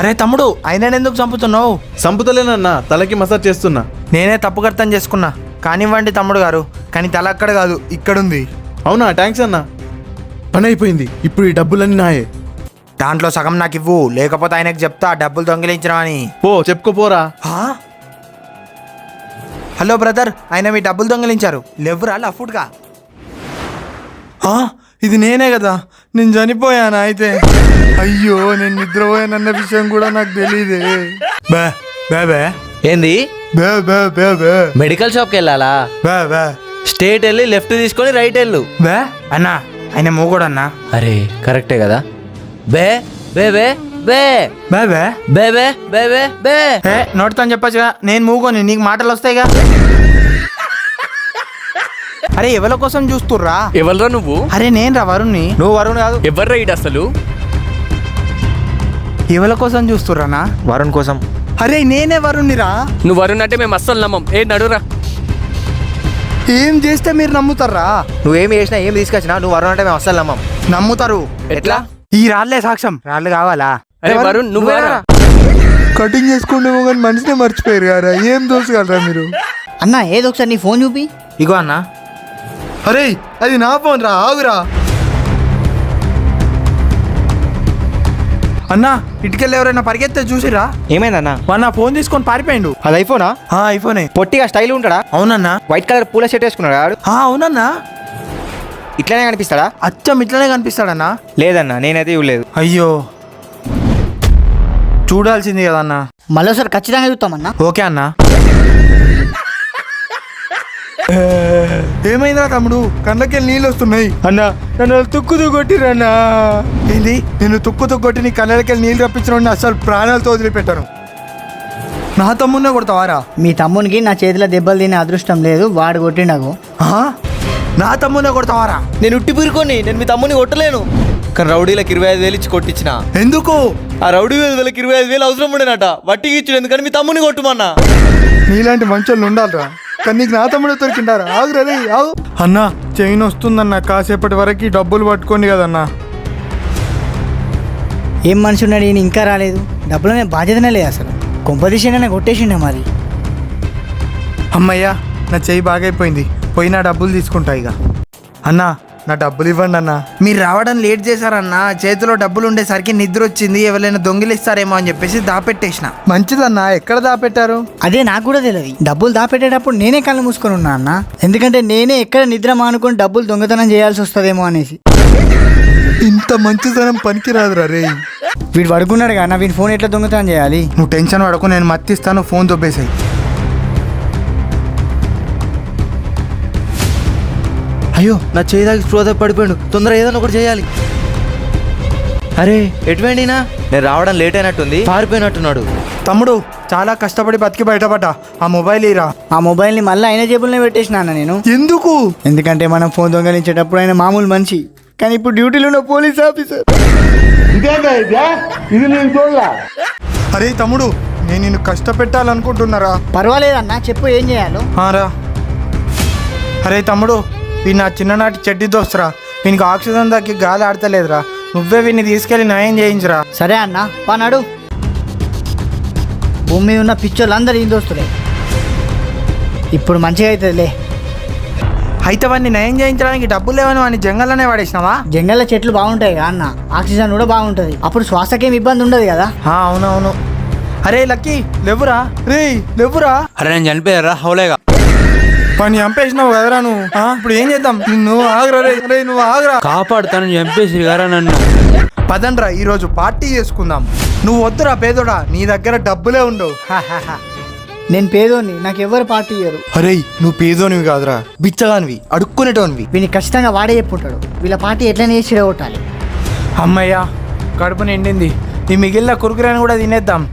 అరే తమ్ముడు, ఆయన ఎందుకు చంపుతున్నావు? చంపుతలేనన్నా, తలకి మసాజ్ చేస్తున్నా. నేనే తప్పుగా అర్థం చేసుకున్నా. కానివ్వండి తమ్ముడు గారు, కానీ తల అక్కడ కాదు ఇక్కడుంది. అవునా, థ్యాంక్స్ అన్నా. పని అయిపోయింది, ఇప్పుడు ఈ డబ్బులన్నీ నాయే. దాంట్లో సగం నాకు ఇవ్వు, లేకపోతే ఆయనకు చెప్తా డబ్బులు దొంగిలించడం అని. పో చెప్పుకోపోరా. హలో బ్రదర్, ఆయన మీ డబ్బులు దొంగిలించారు. లేవురా లఫుడ్గా. ఇది నేనే కదా, నేను చనిపోయాను అయితే. అయ్యో, నేను నిద్రపోయానన్న విషయం కూడా నాకు తెలియదే. బే బే బే ఏంది? బే బే బే బే మెడికల్ షాప్కి వెళ్ళాలా? బే బే స్ట్రేట్ వెళ్ళి లెఫ్ట్ తీసుకొని రైట్ వెళ్ళు. బే అన్నా, ఆయన మూగోడన్నా. అరే కరెక్టే కదా. బే బే బే బే బే బే బే బే బే బే బే నోటితో చెప్పచ్చుగా, నేను మూగోని, నీకు మాటలు వస్తాయిగా. అరే ఎవరి కోసం చూస్తుర్రా? ఎవర్రా నువ్వు? అరే నేను రా వరుణ్ణి. నువ్వు వరుణ్ కాదు. ఎవర్రా ఈడు అసలు? ఎవరి కోసం చూస్తుర్రానా? వరుణ్ కోసం. అరే నేనే వరుణ్ణి రా. నువ్వు వరుణ్ అంటే మేము అస్సలు నమ్మం. నడురా. ఏం చేస్తే మీరు నమ్ముతారా? నువ్వేం చేసినా ఏం తీసుకొచ్చినా నువ్వు వరుణ్ అంటే మేము అస్సలు నమ్మం. నమ్ముతారు. ఎట్లా? ఈ రాళ్లే సాక్ష్యం. రాళ్ళు కావాలా? అరే వరుణ్ నువ్వేరా? కటింగ్ చేసుకుంటే కానీ మనిషినే మర్చిపోయారు కదా, ఏం దోసగలరా మీరు? అన్న ఏదో ఒకసారి నీ ఫోన్ చూపి. ఇగో అన్న. అరే అది నా ఫోన్ రా, ఆగురా. అన్నా, ఇటుకెళ్ళి ఎవరైనా పరిగెత్తే చూసిరా? ఏమైందన్నా? నా ఫోన్ తీసుకొని పారిపోయిండు. అది ఐఫోనా? ఐఫోనే. పొట్టిగా స్టైల్ ఉంటాడా? అవునన్నా. వైట్ కలర్ పూల షర్ట్ వేసుకున్నాడు ఆడు. అవునన్నా. ఇట్లానే కనిపిస్తాడా? అచ్చం ఇట్లనే కనిపిస్తాడన్నా. లేదన్నా, నేనైతే ఇవ్వలేదు. అయ్యో, చూడాల్సింది కదన్నా. మళ్ళీసారి ఖచ్చితంగా చూస్తామన్నా. ఓకే అన్నా. ఏమైందా తమ్ముడు? కళ్ళకెళ్ళి నీళ్ళు వస్తున్నాయి. అన్నా నన్ను తుక్కుతూ కొట్టిరన్నా. ఏంది? నేను తుక్కుతూ కొట్టి నీ కళ్ళకెళ్ళి నీళ్ళు రప్పించిన అసలు ప్రాణాలతో వదిలిపెట్టాను. నా తమ్ముడినే కొడతావారా? మీ తమ్మునికి నా చేతిలో దెబ్బలు తినే అదృష్టం లేదు, వాడు కొట్టిండకు. నా తమ్ముడినే కొడతావారా? నేను ఉట్టి పీరుకొని నేను మీ తమ్ముని కొట్టలేను. కానీ రౌడీలకు 25,000 ఇచ్చి కొట్టించిన. ఎందుకు? ఆ రౌడీ వాళ్ళకి 25,000 అవసరం ఉండేనట. వట్టికి ఇచ్చిన, ఎందుకని మీ తమ్ముని కొట్టుమన్నా. నీలాంటి మంచోళ్ళు ఉండాలిరా, కానీ నీకు నా తమ్ముడు దొరికింటారా? ఆగురే ఆగు. అన్నా చైన్ వస్తుందన్నా, కాసేపటి వరకు డబ్బులు పట్టుకోండి కదన్నా. ఏం మనిషి ఉన్నాడు ఈయన, ఇంకా రాలేదు. డబ్బుల మీద బాధ్యతనే లేదు అసలు. కొంపదీషనే కొట్టేసిండే మరి. అమ్మయ్యా, నా చెయ్యి బాగైపోయింది. పోయినా డబ్బులు తీసుకుంటా ఇక. అన్నా నా డబ్బులు ఇవ్వండి అన్నా. మీరు రావడం లేట్ చేశారన్నా. చేతిలో డబ్బులు ఉండేసరికి నిద్ర వచ్చింది, ఎవరైనా దొంగిలిస్తారేమో అని చెప్పేసి దాపెట్టేసిన. మంచిదన్నా. ఎక్కడ దాపెట్టారు? అదే నాకు కూడా తెలియదు. డబ్బులు దాపెట్టేటప్పుడు నేనే కళ్ళు మూసుకొని ఉన్నా అన్న, ఎందుకంటే నేనే ఎక్కడ నిద్ర మానుకొని డబ్బులు దొంగతనం చేయాల్సి వస్తుందేమో అనేసి. ఇంత మంచితనం పనికిరాదురా రే. వీడు పడుకున్నాడు కదా, వీడి ఫోన్ ఎట్లా దొంగతనం చేయాలి? నువ్వు టెన్షన్ పడకు, నేను మత్తిస్తాను, ఫోన్ దొబ్బేసాయి. అయ్యో, నా చేయి దాకి స్పృహ పడిపోయాడు. తొందర ఏదైనా ఒకటి చేయాలి. అరే ఎటువండినా? నేను రావడం లేట్ అయినట్టుంది, పారిపోయినట్టున్నాడు. తమ్ముడు చాలా కష్టపడి బతికి బయటపడ్డా. ఆ మొబైల్ ఇరా. ఆ మొబైల్ని మళ్ళీ ఆయన జేబుల్నే పెట్టేసిన అన్న నేను. ఎందుకు? ఎందుకంటే మనం ఫోన్ దొంగలించేటప్పుడు ఆయన మామూలు మనిషి, కానీ ఇప్పుడు డ్యూటీలో ఉన్న పోలీస్ ఆఫీసర్. అరే తమ్ముడు, నేను నిన్ను కష్టపెట్టాలనుకుంటున్నారా? పర్వాలేదన్నా, చెప్పు ఏం చేయాలో. రా. అరే తమ్ముడు, వీడు నా చిన్ననాటి చెడ్డి దోస్తురా. వీనికి ఆక్సిజన్ తగ్గి గాలి ఆడతలేదురా. నువ్వే వీడిని తీసుకెళ్ళి న్యాయం చేయించురా. సరే అన్న, పానాడు. భూమి మీద ఉన్న పిచ్చోళ్ళందరూ ఈ దోస్తులే. ఇప్పుడు మంచిగా అవుతుందిలే. అయితే వాడిని నయం చేయించడానికి డబ్బులు లేవని వాడిని జంగల్లోనే వాడేసినావా? జంగల్లో చెట్లు బాగుంటాయి కదా అన్న, ఆక్సిజన్ కూడా బాగుంటుంది, అప్పుడు శ్వాసకేం ఇబ్బంది ఉండదు కదా. అవునవును. అరే లక్కీ లేవురా. రే లేవురా. అరే నేను చనిపోయారా? హౌలేగా వాడిని చంపేసినావు కదరా నువ్వు. ఇప్పుడు ఏం చేద్దాం? నిన్ను ఆగురా రే. రే నువ్వు ఆగురా. కాపాడుతానని చంపేసి గారా నన్ను. పదండ్రా, ఈరోజు పార్టీ చేసుకుందాం. నువ్వు వద్దురా పేదోడా, నీ దగ్గర డబ్బులే ఉండవు. నేను పేదోని, నాకు ఎవరు పార్టీ ఇయ్యరు. అరే నువ్వు పేదోనివి కాదురా, బిచ్చగానివి, అడుక్కునేటోనివి. వీని ఖచ్చితంగా వాడే చెప్పుంటాడు. వీళ్ళ పార్టీ ఎట్లనే చేసి చెడగొట్టాలి. అమ్మయ్యా, కడుపు నిండింది. ఈ మిగిలిన కురుకురాని కూడా తినేద్దాం.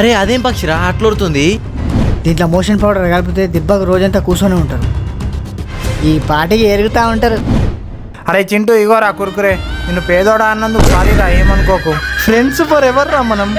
అరే అదేం పక్షిరా అట్లొడుతుంది? దీంట్లో మోషన్ పౌడర్ కలిపితే దిబ్బకు రోజంతా కూర్చొని ఉంటారు. ఈ పార్టీకి ఎరుగుతూ ఉంటారు. అరే చింటూ, ఇగోరా కురుకురే. నిన్ను పేదోడా అన్నందుకు సారీరా, ఏమనుకోకు. ఫ్రెండ్స్ ఫర్ ఎవర్ రా మనం.